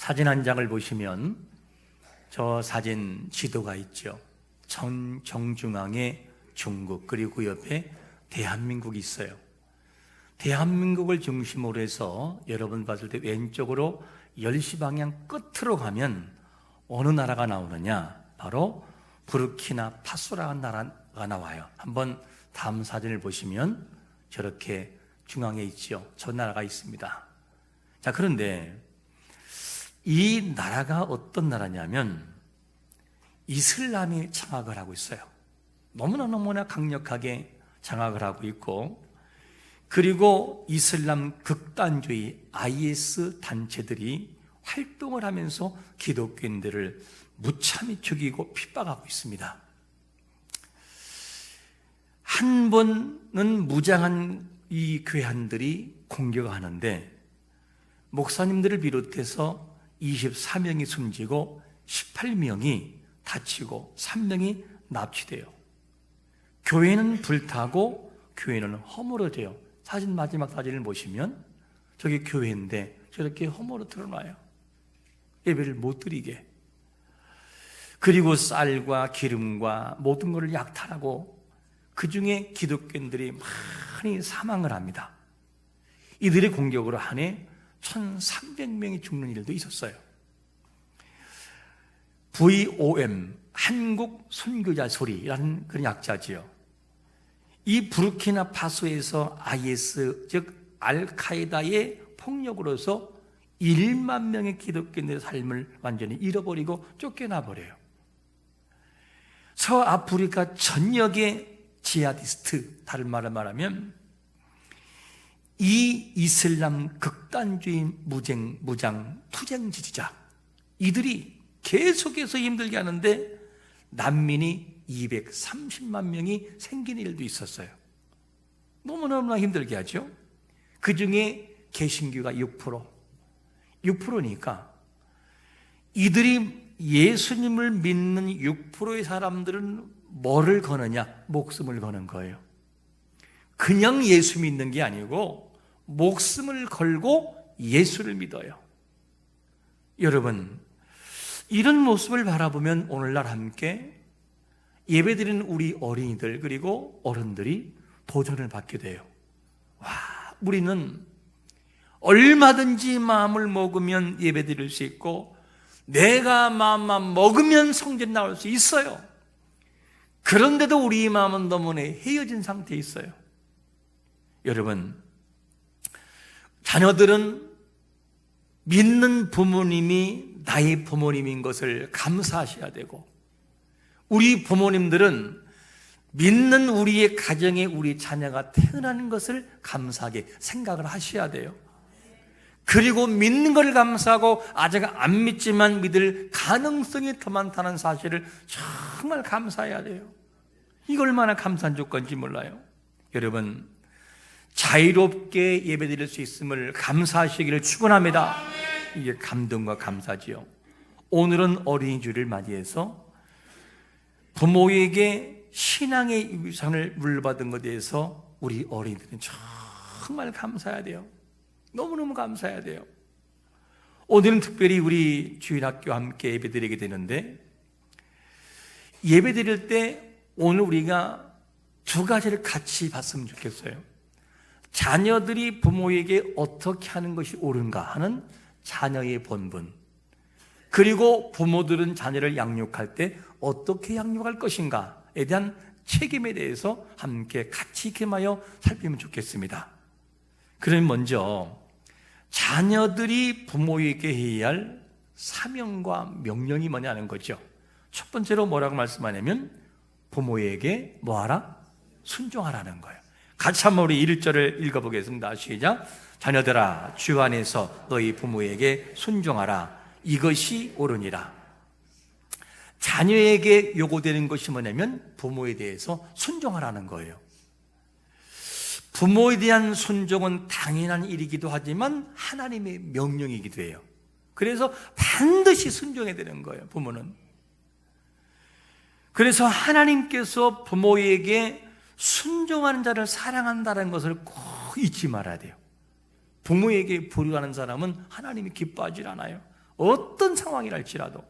사진 한 장을 보시면 저 사진 지도가 있죠. 정중앙에 중국, 그리고 옆에 대한민국이 있어요. 대한민국을 중심으로 해서 여러분 봤을 때 왼쪽으로 10시 방향 끝으로 가면 어느 나라가 나오느냐? 바로 부르키나 파소라는 나라가 나와요. 한번 다음 사진을 보시면 저렇게 중앙에 있죠. 저 나라가 있습니다. 자, 그런데 이 나라가 어떤 나라냐면 이슬람이 장악을 하고 있어요. 너무나 강력하게 장악을 하고 있고, 그리고 이슬람 극단주의 IS 단체들이 활동을 하면서 기독교인들을 무참히 죽이고 핍박하고 있습니다. 한 번은 무장한 이 괴한들이 공격하는데 목사님들을 비롯해서 24명이 숨지고 18명이 다치고 3명이 납치돼요. 교회는 불타고 교회는 허물어져요. 마지막 사진을 보시면 저게 교회인데 저렇게 허물어 놔요. 예배를 못 드리게. 그리고 쌀과 기름과 모든 것을 약탈하고 그 중에 기독교인들이 많이 사망을 합니다. 이들의 공격으로 한 해 1,300명이 죽는 일도 있었어요. VOM, 한국 선교자 소리라는 그런 약자지요. 이 부르키나파소에서 IS, 즉 알카에다의 폭력으로서 1만 명의 기독교인들의 삶을 완전히 잃어버리고 쫓겨나버려요. 서아프리카 전역의 지하디스트, 다른 말로 말하면 이 이슬람 극단주의 무장 투쟁 지지자, 이들이 계속해서 힘들게 하는데 난민이 230만 명이 생긴 일도 있었어요. 너무너무나 힘들게 하죠. 그 중에 개신교가 6%니까 이들이 예수님을 믿는 6%의 사람들은 뭐를 거느냐? 목숨을 거는 거예요. 그냥 예수 믿는 게 아니고 목숨을 걸고 예수를 믿어요. 여러분, 이런 모습을 바라보면 오늘날 함께 예배드리는 우리 어린이들 그리고 어른들이 도전을 받게 돼요. 와, 우리는 얼마든지 마음을 먹으면 예배드릴 수 있고 내가 마음만 먹으면 성전 나올 수 있어요. 그런데도 우리 마음은 너무나 헤어진 상태에 있어요. 여러분, 자녀들은 믿는 부모님이 나의 부모님인 것을 감사하셔야 되고, 우리 부모님들은 믿는 우리의 가정에 우리 자녀가 태어나는 것을 감사하게 생각을 하셔야 돼요. 그리고 믿는 것을 감사하고 아직 안 믿지만 믿을 가능성이 더 많다는 사실을 정말 감사해야 돼요. 이거 얼마나 감사한 조건인지 몰라요. 여러분, 자유롭게 예배드릴 수 있음을 감사하시기를 축원합니다. 이게 감동과 감사지요. 오늘은 어린이 주일을 맞이해서 부모에게 신앙의 유산을 물려받은 것에 대해서 우리 어린이들은 정말 감사해야 돼요. 너무너무 감사해야 돼요. 오늘은 특별히 우리 주일학교와 함께 예배드리게 되는데, 예배드릴 때 오늘 우리가 두 가지를 같이 봤으면 좋겠어요. 자녀들이 부모에게 어떻게 하는 것이 옳은가 하는 자녀의 본분, 그리고 부모들은 자녀를 양육할 때 어떻게 양육할 것인가에 대한 책임에 대해서 함께 같이 gem하여 살피면 좋겠습니다. 그럼 먼저 자녀들이 부모에게 해야 할 사명과 명령이 뭐냐는 거죠. 첫 번째로 뭐라고 말씀하냐면 부모에게 뭐하라? 순종하라는 거예요. 같이 한번 우리 1절을 읽어보겠습니다. 시작. 자녀들아, 주 안에서 너희 부모에게 순종하라. 이것이 옳으니라. 자녀에게 요구되는 것이 뭐냐면 부모에 대해서 순종하라는 거예요. 부모에 대한 순종은 당연한 일이기도 하지만 하나님의 명령이기도 해요. 그래서 반드시 순종해야 되는 거예요, 부모는. 그래서 하나님께서 부모에게 순종하는 자를 사랑한다는 것을 꼭 잊지 말아야 돼요. 부모에게 불효하는 사람은 하나님이 기뻐하지 않아요. 어떤 상황이랄지라도.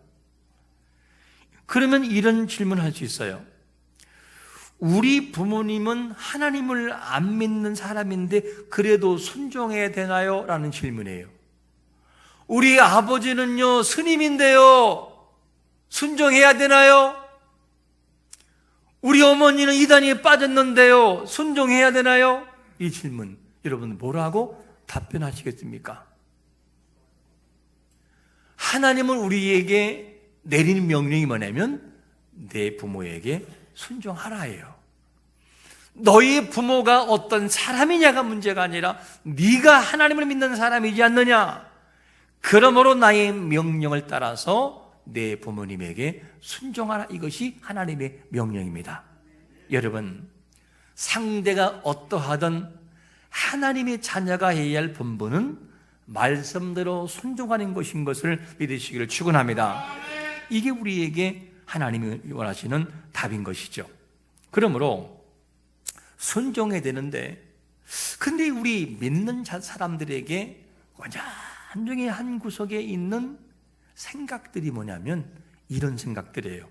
그러면 이런 질문을 할 수 있어요. 우리 부모님은 하나님을 안 믿는 사람인데 그래도 순종해야 되나요? 라는 질문이에요. 우리 아버지는요, 스님인데요, 순종해야 되나요? 우리 어머니는 이단에 빠졌는데요, 순종해야 되나요? 이 질문, 여러분 뭐라고 답변하시겠습니까? 하나님은 우리에게 내리는 명령이 뭐냐면 내 부모에게 순종하라예요. 너희 부모가 어떤 사람이냐가 문제가 아니라 네가 하나님을 믿는 사람이지 않느냐. 그러므로 나의 명령을 따라서 내 부모님에게 순종하라. 이것이 하나님의 명령입니다. 여러분, 상대가 어떠하든 하나님의 자녀가 해야 할 본분은 말씀대로 순종하는 것인 것을 믿으시기를 축원합니다. 이게 우리에게 하나님이 원하시는 답인 것이죠. 그러므로 순종해야 되는데, 근데 우리 믿는 사람들에게 완전히 한 구석에 있는 생각들이 뭐냐면 이런 생각들이에요.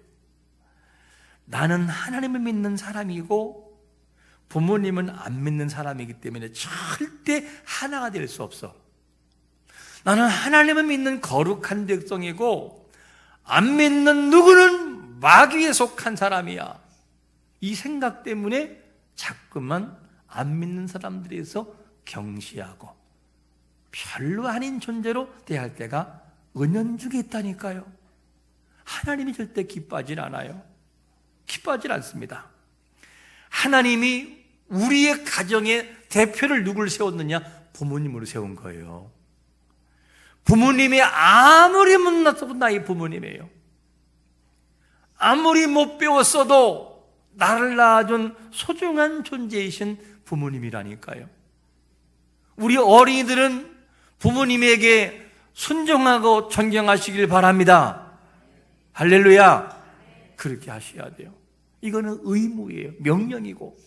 나는 하나님을 믿는 사람이고 부모님은 안 믿는 사람이기 때문에 절대 하나가 될 수 없어. 나는 하나님을 믿는 거룩한 백성이고 안 믿는 누구는 마귀에 속한 사람이야. 이 생각 때문에 자꾸만 안 믿는 사람들에서 경시하고 별로 아닌 존재로 대할 때가 은연중에 있다니까요. 하나님이 절대 기뻐하지 않아요. 기뻐하지 않습니다. 하나님이 우리의 가정의 대표를 누구를 세웠느냐? 부모님으로 세운 거예요. 부모님이 아무리 못났어도 나의 부모님이에요. 아무리 못 배웠어도 나를 낳아준 소중한 존재이신 부모님이라니까요. 우리 어린이들은 부모님에게 순종하고 존경하시길 바랍니다. 할렐루야. 그렇게 하셔야 돼요. 이거는 의무예요. 명령이고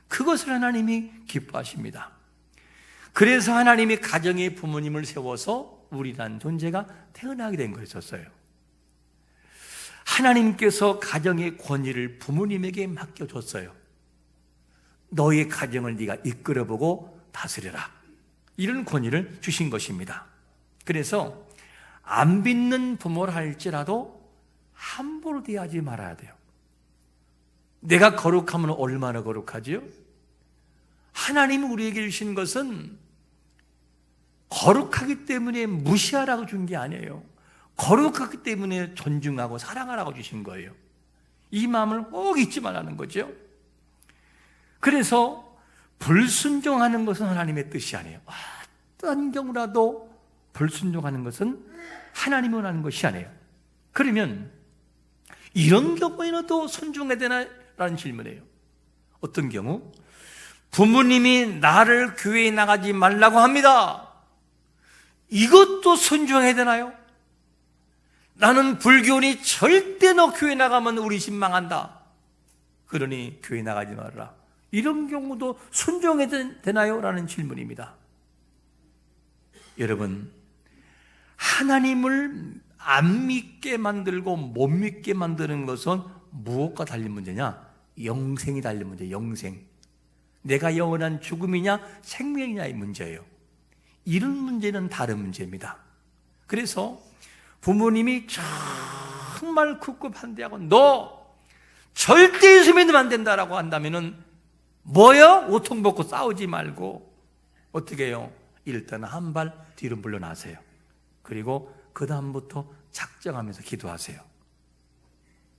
그것을 하나님이 기뻐하십니다. 그래서 하나님이 가정의 부모님을 세워서 우리란 존재가 태어나게 된 거였었어요. 하나님께서 가정의 권위를 부모님에게 맡겨줬어요. 너의 가정을 네가 이끌어보고 다스려라. 이런 권위를 주신 것입니다. 그래서 안 믿는 부모를 할지라도 함부로 대하지 말아야 돼요. 내가 거룩하면 얼마나 거룩하지요? 하나님이 우리에게 주신 것은 거룩하기 때문에 무시하라고 준 게 아니에요. 거룩하기 때문에 존중하고 사랑하라고 주신 거예요. 이 마음을 꼭 잊지 말라는 거죠. 그래서 불순종하는 것은 하나님의 뜻이 아니에요. 어떤 경우라도 불순종하는 것은 하나님이 원하는 것이 아니에요. 그러면 이런 경우에도 순종해야 되나? 라는 질문이에요. 어떤 경우? 부모님이 나를 교회에 나가지 말라고 합니다. 이것도 순종해야 되나요? 나는 불교인이 절대 너 교회 나가면 우리 집 망한다. 그러니 교회 나가지 말라. 이런 경우도 순종해야 되나요? 라는 질문입니다. 여러분, 하나님을 안 믿게 만들고 못 믿게 만드는 것은 무엇과 달린 문제냐? 영생이 달린 문제, 영생. 내가 영원한 죽음이냐 생명이냐의 문제예요. 이런 문제는 다른 문제입니다. 그래서 부모님이 정말 굳고 반대하고 너 절대 예수 믿으면 안 된다라고 한다면은 뭐요? 오통 벗고 싸우지 말고 어떻게 해요? 일단 한 발 뒤로 물러나세요. 그리고 그 다음부터 작정하면서 기도하세요.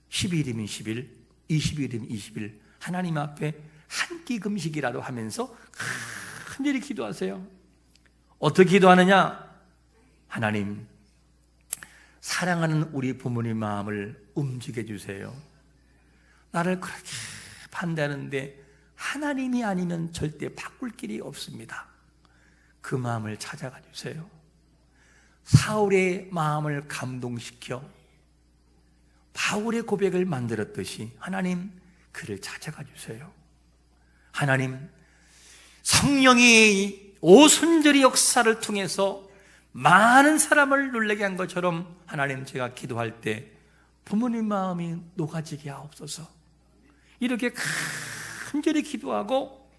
10일이면 10일, 20일이면 20일 하나님 앞에 한 끼 금식이라도 하면서 간절히 기도하세요. 어떻게 기도하느냐? 하나님, 사랑하는 우리 부모님 마음을 움직여 주세요. 나를 그렇게 반대하는데 하나님이 아니면 절대 바꿀 길이 없습니다. 그 마음을 찾아가 주세요. 사울의 마음을 감동시켜 바울의 고백을 만들었듯이 하나님 그를 찾아가 주세요. 하나님, 성령이 오순절의 역사를 통해서 많은 사람을 놀라게 한 것처럼 하나님, 제가 기도할 때 부모님 마음이 녹아지게 하옵소서. 이렇게 간절히 기도하고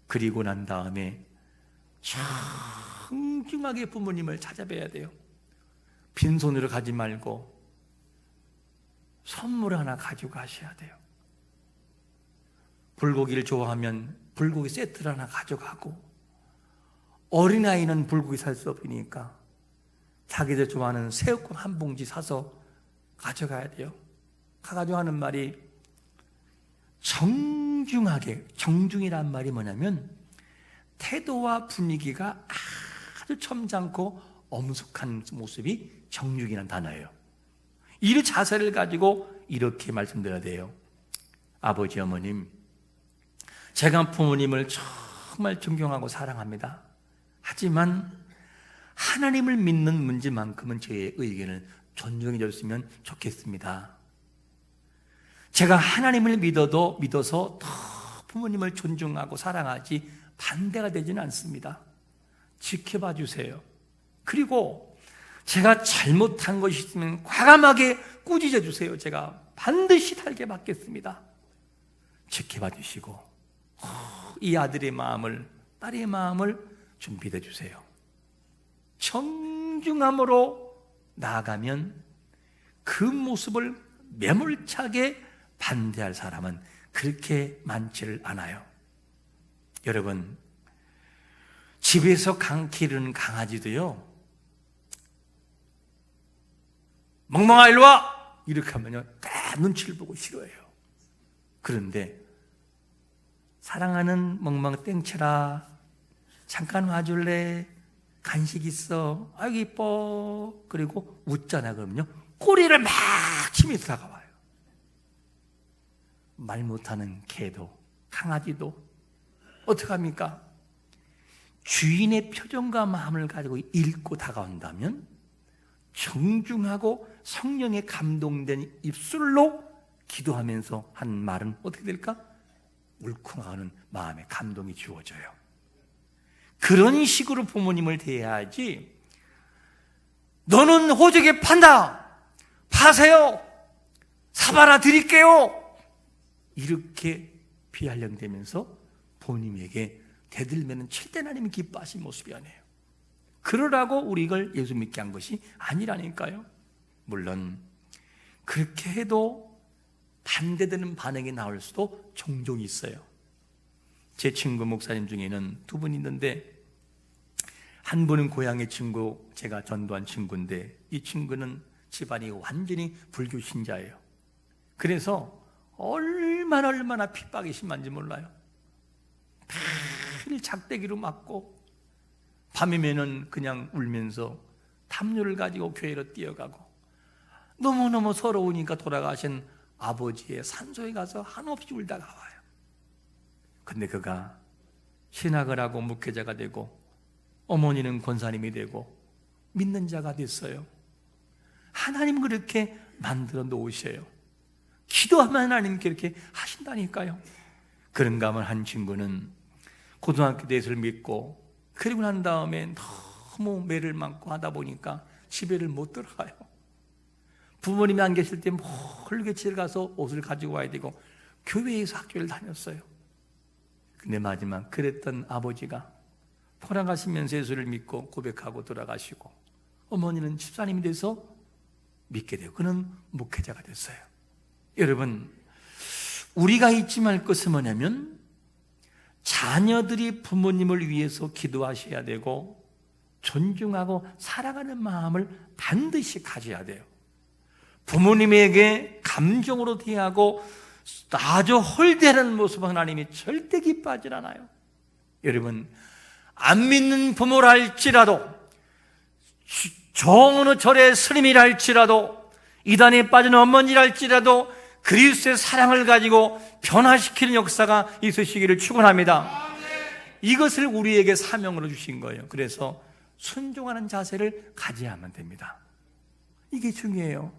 그리고 난 다음에 정중하게 부모님을 찾아뵈야 돼요. 빈손으로 가지 말고 선물 하나 가지고 가셔야 돼요. 불고기를 좋아하면 불고기 세트를 하나 가져가고, 어린아이는 불고기 살 수 없으니까 자기들 좋아하는 새우깡 한 봉지 사서 가져가야 돼요. 가가지고 하는 말이 정중하게, 정중이란 말이 뭐냐면 태도와 분위기가 아주 점잖고 엄숙한 모습이 정중이라는 단어예요. 이 자세를 가지고 이렇게 말씀드려야 돼요. 아버지, 어머님, 제가 부모님을 정말 존경하고 사랑합니다. 하지만 하나님을 믿는 문제만큼은 저의 의견을 존중해 줬으면 좋겠습니다. 제가 하나님을 믿어서 더 부모님을 존중하고 사랑하지 반대가 되지는 않습니다. 지켜봐 주세요. 그리고 제가 잘못한 것이 있으면 과감하게 꾸짖어 주세요. 제가 반드시 달게 받겠습니다. 지켜봐 주시고 이 아들의 마음을, 딸의 마음을 준비해 주세요. 정중함으로 나아가면 그 모습을 매몰차게 반대할 사람은 그렇게 많지를 않아요. 여러분, 집에서 기르는 강아지도요, 멍멍아 일로 와! 이렇게 하면요 다 눈치를 보고 싫어해요. 그런데 사랑하는 멍멍 땡쳐라, 잠깐 와줄래? 간식 있어. 아이고 이뻐. 그리고 웃잖아. 그러면요 꼬리를 막 치면서 다가와요. 말 못하는 개도, 강아지도 어떡합니까? 주인의 표정과 마음을 가지고 읽고 다가온다면 정중하고 성령에 감동된 입술로 기도하면서 한 말은 어떻게 될까? 울컥하는 마음에 감동이 주어져요. 그런 식으로 부모님을 대해야지, 너는 호적에 판다, 파세요, 사바나 드릴게요, 이렇게 비아냥대면서 부모님에게 대들면 절대 하나님이 기뻐하신 모습이 아니에요. 그러라고 우리 이걸 예수 믿게 한 것이 아니라니까요. 물론 그렇게 해도 반대되는 반응이 나올 수도 종종 있어요. 제 친구 목사님 중에는 두 분 있는데, 한 분은 고향의 친구, 제가 전도한 친구인데, 이 친구는 집안이 완전히 불교 신자예요. 그래서 얼마나 핍박이 심한지 몰라요. 매일 작대기로 맞고 밤이면은 그냥 울면서 담요를 가지고 교회로 뛰어가고, 너무너무 서러우니까 돌아가신 아버지의 산소에 가서 한없이 울다가 와요. 근데 그가 신학을 하고 목회자가 되고 어머니는 권사님이 되고 믿는 자가 됐어요. 하나님 그렇게 만들어 놓으셔요. 기도하면 하나님 그렇게 하신다니까요. 그런가 하면 한 친구는 고등학교 대학을 믿고, 그리고 난 다음에 너무 매를 맞고 하다 보니까 집에를 못 들어가요. 부모님이 안 계실 때 멀게 집에 가서 옷을 가지고 와야 되고 교회에서 학교를 다녔어요. 근데 마지막 그랬던 아버지가 돌아가시면서 예수를 믿고 고백하고 돌아가시고, 어머니는 집사님이 돼서 믿게 되고 그는 목회자가 됐어요. 여러분, 우리가 잊지 말 것은 뭐냐면 자녀들이 부모님을 위해서 기도하셔야 되고 존중하고 사랑하는 마음을 반드시 가져야 돼요. 부모님에게 감정으로 대하고 아주 홀대하는 모습은 하나님이 절대 기뻐하지 않아요. 여러분, 안 믿는 부모라 할지라도, 어느 절의 스님이라 할지라도, 이단에 빠진 어머니라 할지라도 그리스도의 사랑을 가지고 변화시키는 역사가 있으시기를 축원합니다. 이것을 우리에게 사명으로 주신 거예요. 그래서 순종하는 자세를 가져야만 됩니다. 이게 중요해요.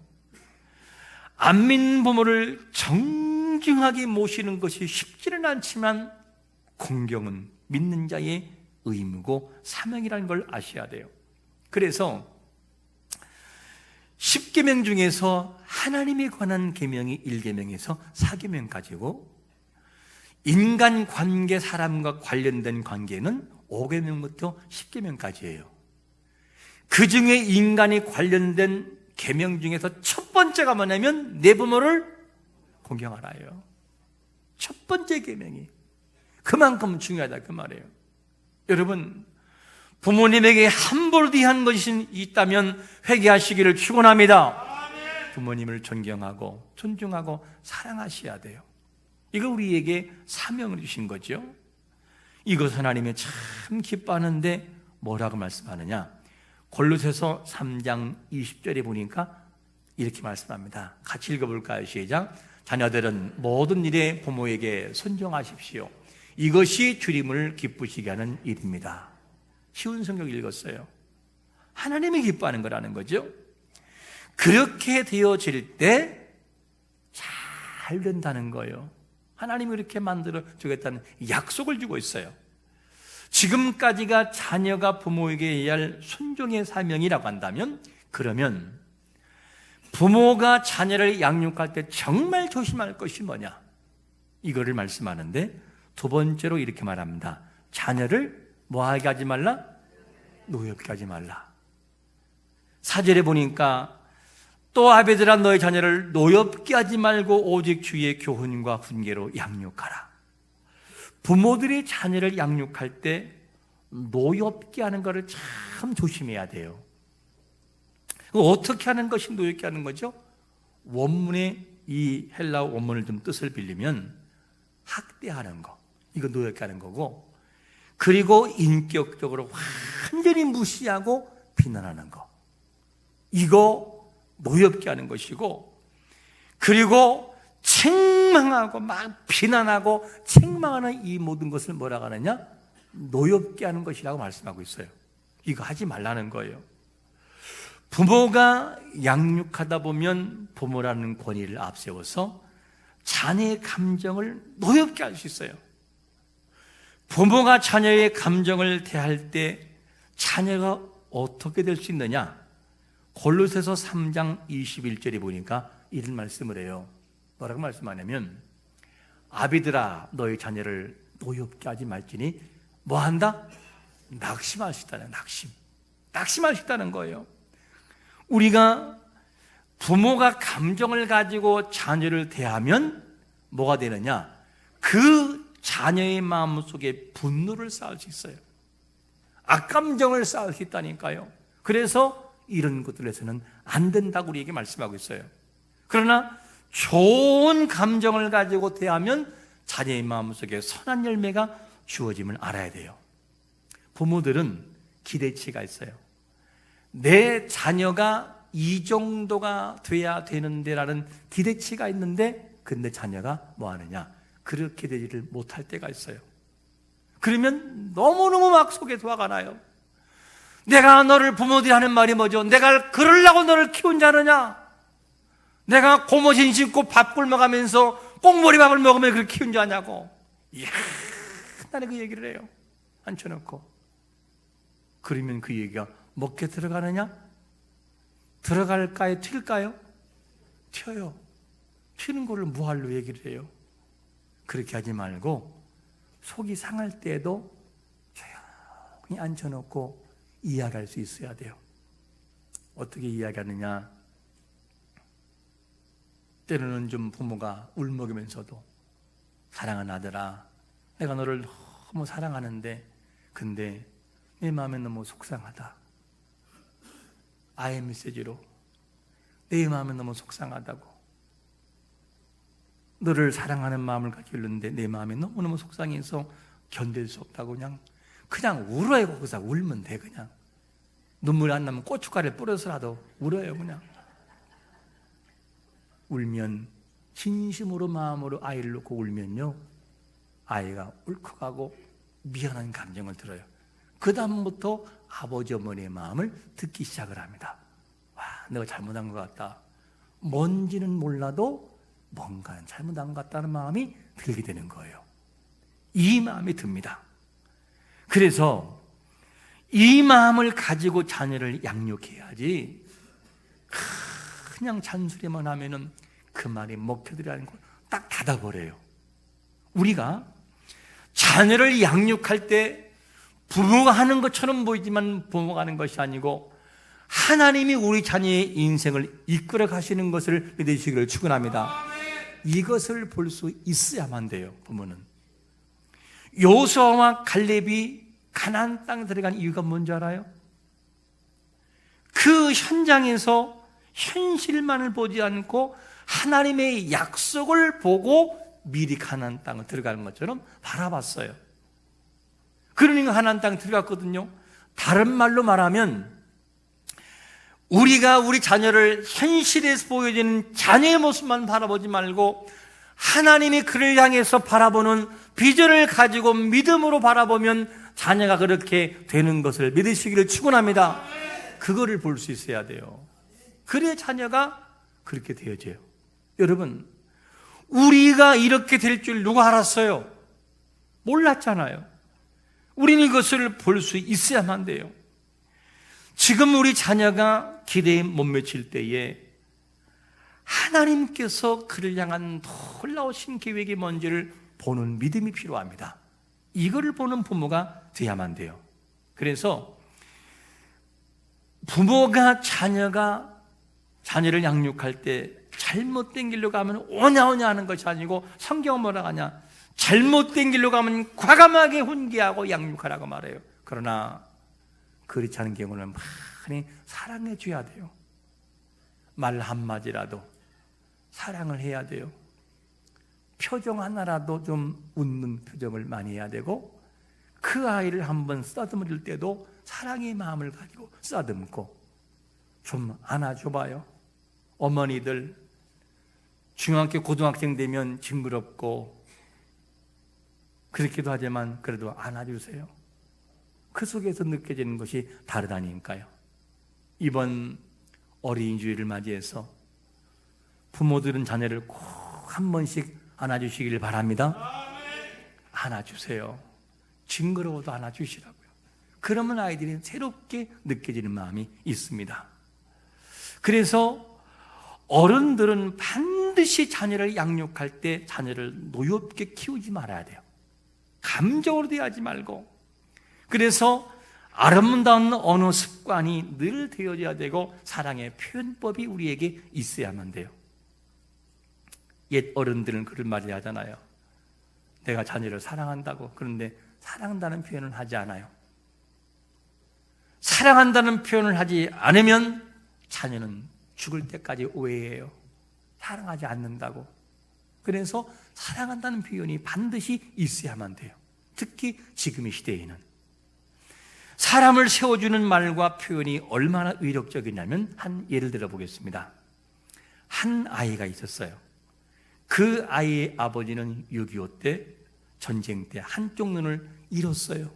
안 믿는 부모를 정중하게 모시는 것이 쉽지는 않지만 공경은 믿는 자의 의무고 사명이라는 걸 아셔야 돼요. 그래서 10계명 중에서 하나님에 관한 계명이 1계명에서 4계명까지고 인간관계, 사람과 관련된 관계는 5계명부터 10계명까지예요. 그 중에 인간이 관련된 계명 중에서 첫 번째가 뭐냐면 내 부모를 공경하라예요. 첫 번째 계명이 그만큼 중요하다 그 말이에요. 여러분, 부모님에게 함부로 대한 것이 있다면 회개하시기를 축원합니다. 부모님을 존경하고 존중하고 사랑하셔야 돼요. 이거 우리에게 사명을 주신 거죠. 이것 하나님이 참 기뻐하는데 뭐라고 말씀하느냐? 골로새서 3장 20절에 보니까 이렇게 말씀합니다. 같이 읽어볼까요? 시작. 자녀들은 모든 일에 부모에게 순종하십시오. 이것이 주님을 기쁘시게 하는 일입니다. 쉬운 성경 읽었어요. 하나님이 기뻐하는 거라는 거죠. 그렇게 되어질 때 잘 된다는 거예요. 하나님이 그렇게 만들어 주겠다는 약속을 주고 있어요. 지금까지가 자녀가 부모에게 해야 할 순종의 사명이라고 한다면, 그러면 부모가 자녀를 양육할 때 정말 조심할 것이 뭐냐? 이거를 말씀하는데 두 번째로 이렇게 말합니다. 자녀를 뭐하게 하지 말라? 노엽게 하지 말라. 4절에 보니까 또 아비들아 너희 자녀를 노엽게 하지 말고 오직 주의 교훈과 훈계로 양육하라. 부모들이 자녀를 양육할 때 노엽게 하는 것을 참 조심해야 돼요. 어떻게 하는 것이 노엽게 하는 거죠? 원문의 이 헬라어 원문을 좀 뜻을 빌리면 학대하는 거, 이거 노엽게 하는 거고, 그리고 인격적으로 완전히 무시하고 비난하는 거, 이거 노엽게 하는 것이고, 그리고 책망하고 막 비난하고 책망하는 이 모든 것을 뭐라고 하느냐? 노엽게 하는 것이라고 말씀하고 있어요. 이거 하지 말라는 거예요. 부모가 양육하다 보면 부모라는 권위를 앞세워서 자녀의 감정을 노엽게 할 수 있어요. 부모가 자녀의 감정을 대할 때 자녀가 어떻게 될 수 있느냐? 골로새서 3장 21절에 보니까 이런 말씀을 해요. 뭐라고 말씀하냐면 아비들아 너희 자녀를 노엽게 하지 말지니 뭐한다? 낙심할 수 있다는, 낙심할 수 있다는 거예요. 우리가 부모가 감정을 가지고 자녀를 대하면 뭐가 되느냐? 그 자녀의 마음속에 분노를 쌓을 수 있어요. 악감정을 쌓을 수 있다니까요. 그래서 이런 것들에서는 안 된다고 우리에게 말씀하고 있어요. 그러나 좋은 감정을 가지고 대하면 자녀의 마음속에 선한 열매가 주어짐을 알아야 돼요. 부모들은 기대치가 있어요. 내 자녀가 이 정도가 돼야 되는데라는 기대치가 있는데, 근데 자녀가 뭐 하느냐? 그렇게 되지를 못할 때가 있어요. 그러면 너무너무 막 속에서 화가 나요. 내가 너를, 부모들이 하는 말이 뭐죠? 내가 그러려고 너를 키운 자느냐? 내가 고무신 신고 밥 굶어가면서 꽁보리밥을 먹으면 그렇게 키운 자냐고. 이야, 나는 그 얘기를 해요. 앉혀놓고. 그러면 그 얘기가 먹게 들어가느냐? 들어갈까요? 튈까요? 튀어요. 튀는 거를 뭐할로 얘기를 해요? 그렇게 하지 말고 속이 상할 때에도 조용히 앉혀놓고 이야기할 수 있어야 돼요. 어떻게 이야기하느냐? 때로는 좀 부모가 울먹이면서도 사랑하는 아들아, 내가 너를 너무 사랑하는데 근데 내 마음에 너무 속상하다. 아예 메시지로 내 마음에 너무 속상하다고, 너를 사랑하는 마음을 가지고 있는데 내 마음에 너무너무 속상해서 견딜 수 없다고 그냥 울어요. 거기서 울면 돼. 그냥 눈물 안 나면 고춧가루를 뿌려서라도 울어요. 그냥 울면, 진심으로 마음으로 아이를 놓고 울면요, 아이가 울컥하고 미안한 감정을 들어요. 그 다음부터 아버지 어머니의 마음을 듣기 시작을 합니다. 와, 내가 잘못한 것 같다. 뭔지는 몰라도 뭔가는 잘못한 것 같다는 마음이 들게 되는 거예요. 이 마음이 듭니다. 그래서 이 마음을 가지고 자녀를 양육해야지 그냥 잔소리만 하면은 그 말이 먹혀들이라는 걸 딱 닫아버려요. 우리가 자녀를 양육할 때 부모가 하는 것처럼 보이지만 부모가 하는 것이 아니고 하나님이 우리 자녀의 인생을 이끌어 가시는 것을 믿으시기를 축원합니다. 이것을 볼 수 있어야만 돼요. 부모는. 여호수아와 갈렙이 가나안 땅에 들어간 이유가 뭔지 알아요? 그 현장에서 현실만을 보지 않고 하나님의 약속을 보고 미리 가나안 땅을 들어가는 것처럼 바라봤어요. 그러니까 가나안 땅에 들어갔거든요. 다른 말로 말하면 우리가 우리 자녀를 현실에서 보여지는 자녀의 모습만 바라보지 말고 하나님이 그를 향해서 바라보는 비전을 가지고 믿음으로 바라보면 자녀가 그렇게 되는 것을 믿으시기를 축원합니다. 그거를 볼 수 있어야 돼요. 그래야 자녀가 그렇게 되어져요. 여러분, 우리가 이렇게 될 줄 누가 알았어요? 몰랐잖아요. 우리는 이것을 볼 수 있어야만 돼요. 지금 우리 자녀가 기대에 못 미칠 때에 하나님께서 그를 향한 놀라우신 계획이 뭔지를 보는 믿음이 필요합니다. 이거를 보는 부모가 돼야만 돼요. 그래서 부모가 자녀를 양육할 때 잘못된 길로 가면 오냐오냐 하는 것이 아니고 성경은 뭐라고 하냐? 잘못된 길로 가면 과감하게 훈계하고 양육하라고 말해요. 그러나 그렇지 않은 경우는 많이 사랑해 줘야 돼요. 말 한마디라도 사랑을 해야 돼요. 표정 하나라도 좀 웃는 표정을 많이 해야 되고 그 아이를 한번 쓰다듬을 때도 사랑의 마음을 가지고 쓰다듬고 좀 안아줘봐요. 어머니들 중학교 고등학생 되면 징그럽고 그렇기도 하지만 그래도 안아주세요. 그 속에서 느껴지는 것이 다르다니까요. 이번 어린이 주일을 맞이해서 부모들은 자녀를 꼭 한 번씩 안아주시길 바랍니다. 안아주세요. 징그러워도 안아주시라고요. 그러면 아이들이 새롭게 느껴지는 마음이 있습니다. 그래서 어른들은 반드시 자녀를 양육할 때 자녀를 노엽게 키우지 말아야 돼요. 감정으로 대하지 말고. 그래서 아름다운 언어 습관이 늘 되어져야 되고 사랑의 표현법이 우리에게 있어야만 돼요. 옛 어른들은 그런 말을 하잖아요. 내가 자녀를 사랑한다고. 그런데 사랑한다는 표현을 하지 않아요. 사랑한다는 표현을 하지 않으면 자녀는 죽을 때까지 오해해요. 사랑하지 않는다고. 그래서 사랑한다는 표현이 반드시 있어야만 돼요. 특히 지금의 시대에는. 사람을 세워주는 말과 표현이 얼마나 의력적이냐면 한 예를 들어 보겠습니다. 한 아이가 있었어요. 그 아이의 아버지는 6.25 때 전쟁 때 한쪽 눈을 잃었어요.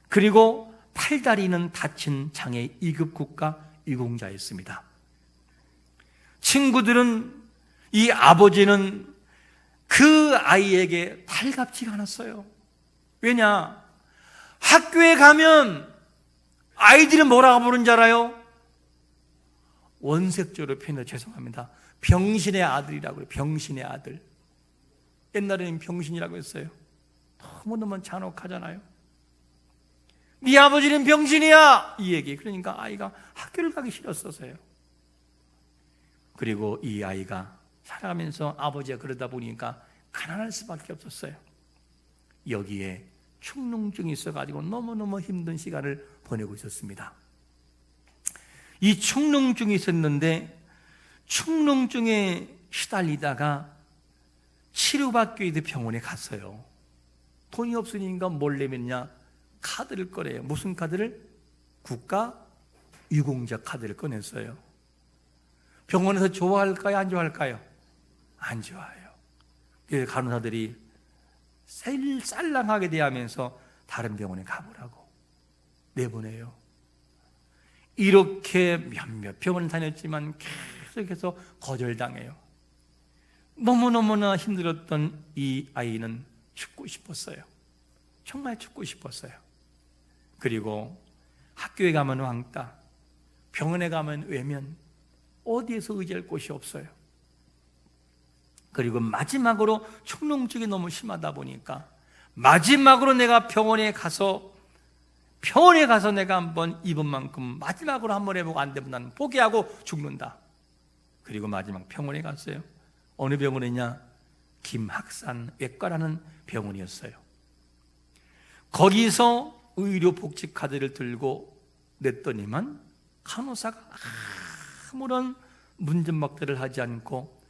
그리고 팔다리는 다친 장애 2급 국가 유공자였습니다. 친구들은 이 아버지는 그 아이에게 달갑지가 않았어요. 왜냐? 학교에 가면 아이들은 뭐라고 부르는 줄 알아요? 원색적으로 표현해 죄송합니다. 병신의 아들이라고 해요. 병신의 아들. 옛날에는 병신이라고 했어요. 너무너무 잔혹하잖아요. 네 아버지는 병신이야! 이 얘기. 그러니까 아이가 학교를 가기 싫었어서요. 그리고 이 아이가 살아가면서 아버지가 그러다 보니까 가난할 수밖에 없었어요. 여기에 축농증이 있어가지고 너무너무 힘든 시간을 보내고 있었습니다. 이 축농증이 있었는데 축농증에 시달리다가 치료받기 위해 병원에 갔어요. 돈이 없으니까 뭘 내면냐? 카드를 꺼내요. 무슨 카드를? 국가 유공자 카드를 꺼냈어요. 병원에서 좋아할까요? 안 좋아할까요? 안 좋아해요. 그래서 간호사들이 쌀랑하게 대하면서 다른 병원에 가보라고 내보내요. 이렇게 몇몇 병원을 다녔지만 계속해서 거절당해요. 너무너무나 힘들었던 이 아이는 죽고 싶었어요. 정말 죽고 싶었어요. 그리고 학교에 가면 왕따, 병원에 가면 외면, 어디에서 의지할 곳이 없어요. 그리고 마지막으로 충농증이 너무 심하다 보니까 마지막으로 내가 병원에 가서 내가 한번 입은 만큼 마지막으로 한번 해보고 안 되면 나는 포기하고 죽는다. 그리고 마지막 병원에 갔어요. 어느 병원이냐? 김학산 외과라는 병원이었어요. 거기서 의료복지카드를 들고 냈더니만 간호사가 아무런 문전박대를 하지 않고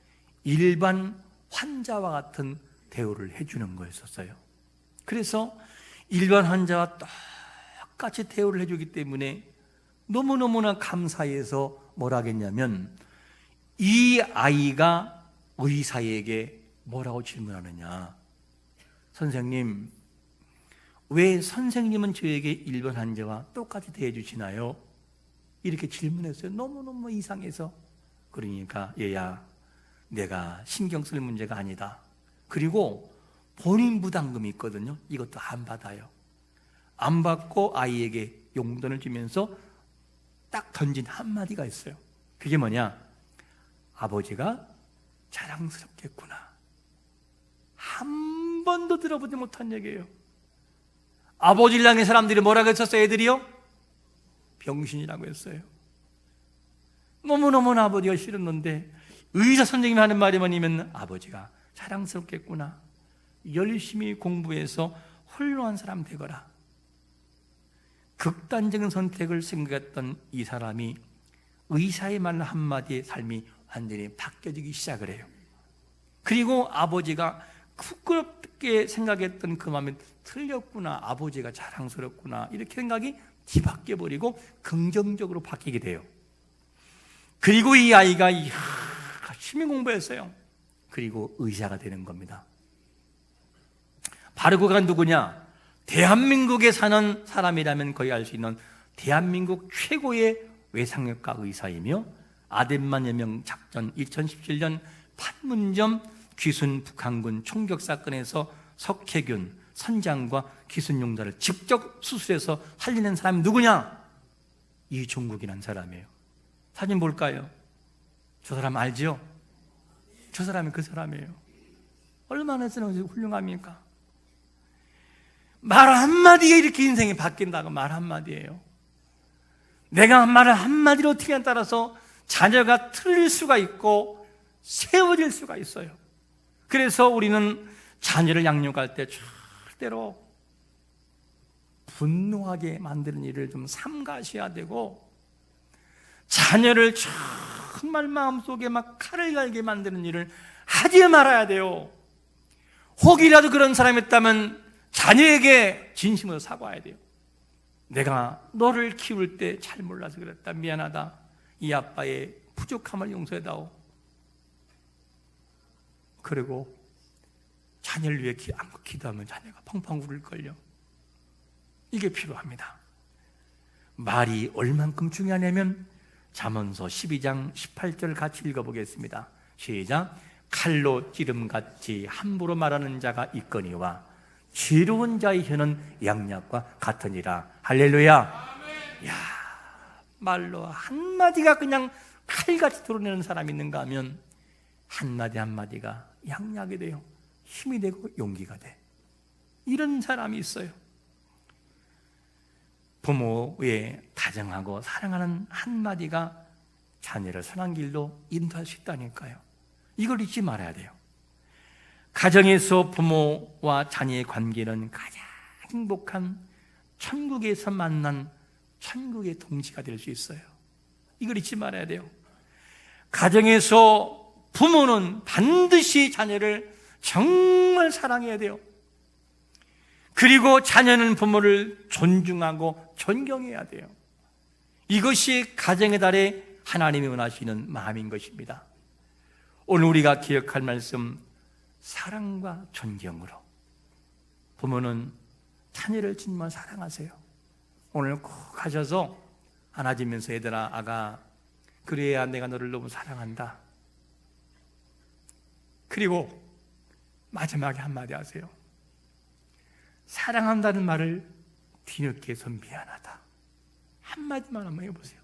일반 환자와 같은 대우를 해주는 거였었어요. 그래서 일반 환자와 똑같이 대우를 해주기 때문에 너무너무나 감사해서 뭐라 하겠냐면, 이 아이가 의사에게 뭐라고 질문하느냐? 선생님, 왜 선생님은 저에게 일반 환자와 똑같이 대해주시나요? 이렇게 질문했어요. 너무너무 이상해서. 그러니까 얘야, 내가 신경 쓸 문제가 아니다. 그리고 본인 부담금이 있거든요. 이것도 안 받아요. 안 받고 아이에게 용돈을 주면서 딱 던진 한마디가 있어요. 그게 뭐냐? 아버지가 자랑스럽겠구나. 한 번도 들어보지 못한 얘기예요. 아버지를 향해 사람들이 뭐라고 했었어요? 애들이요? 병신이라고 했어요. 너무너무 아버지가 싫었는데 의사 선생님이 하는 말이 뭐냐면, 아버지가 자랑스럽겠구나. 열심히 공부해서 훌륭한 사람 되거라. 극단적인 선택을 생각했던 이 사람이 의사의 말 한마디에 삶이 완전히 바뀌어지기 시작을 해요. 그리고 아버지가 부끄럽게 생각했던 그 마음이 틀렸구나, 아버지가 자랑스럽구나, 이렇게 생각이 뒤바뀌어 버리고 긍정적으로 바뀌게 돼요. 그리고 이 아이가 열심히 공부했어요. 그리고 의사가 되는 겁니다. 바로 그가 누구냐? 대한민국에 사는 사람이라면 거의 알 수 있는 대한민국 최고의 외상외과 의사이며, 아덴만 여명 작전 2017년 판문점 귀순 북한군 총격 사건에서 석혜균 선장과 귀순 용자를 직접 수술해서 살리는 사람이 누구냐? 이종국이라는 사람이에요. 사진 볼까요? 저 사람 알죠? 저 사람이 그 사람이에요. 얼마나 훌륭합니까? 말 한마디에 이렇게 인생이 바뀐다고. 말 한마디예요. 내가 말을 한마디로 어떻게 따라서 자녀가 틀릴 수가 있고 세워질 수가 있어요. 그래서 우리는 자녀를 양육할 때 절대로 분노하게 만드는 일을 좀 삼가셔야 되고, 자녀를 정말 마음속에 막 칼을 갈게 만드는 일을 하지 말아야 돼요. 혹이라도 그런 사람이 있다면 자녀에게 진심으로 사과해야 돼요. 내가 너를 키울 때 잘 몰라서 그랬다. 미안하다. 이 아빠의 부족함을 용서해다오. 그리고 자녀를 위해 기도하면 자녀가 펑펑 울걸요. 이게 필요합니다. 말이 얼만큼 중요하냐면 잠언서 12장 18절 같이 읽어보겠습니다. 시작. 칼로 찌름같이 함부로 말하는 자가 있거니와 지혜로운 자의 혀는 양약과 같으니라. 할렐루야. 야, 말로 한마디가 그냥 칼같이 드러내는 사람이 있는가 하면 한마디 한마디가 양약이 돼요. 힘이 되고 용기가 돼. 이런 사람이 있어요. 부모의 다정하고 사랑하는 한마디가 자녀를 선한 길로 인도할 수 있다니까요. 이걸 잊지 말아야 돼요. 가정에서 부모와 자녀의 관계는 가장 행복한 천국에서 만난 천국의 동지가 될 수 있어요. 이걸 잊지 말아야 돼요. 가정에서 부모는 반드시 자녀를 정말 사랑해야 돼요. 그리고 자녀는 부모를 존중하고 존경해야 돼요. 이것이 가정의 달에 하나님이 원하시는 마음인 것입니다. 오늘 우리가 기억할 말씀, 사랑과 존경으로. 부모는 자녀를 정말 사랑하세요. 오늘 꼭 가셔서 안아주면서 얘들아, 아가, 그래야 내가 너를 너무 사랑한다. 그리고 마지막에 한마디 하세요. 사랑한다는 말을 뒤늦게 해서 미안하다. 한마디만 한번 해보세요.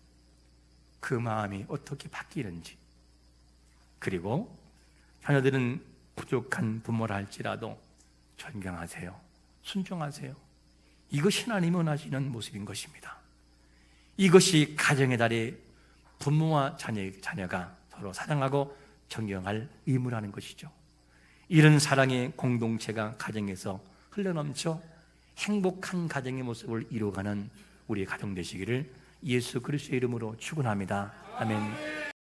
그 마음이 어떻게 바뀌는지. 그리고 자녀들은 부족한 부모라 할지라도 존경하세요. 순종하세요. 이것이 하나님이 원하시는 모습인 것입니다. 이것이 가정의 달에 부모와 자녀가 서로 사랑하고 존경할 의무라는 것이죠. 이런 사랑의 공동체가 가정에서 흘러넘쳐 행복한 가정의 모습을 이루어가는 우리의 가정 되시기를 예수 그리스도의 이름으로 축원합니다. 아멘.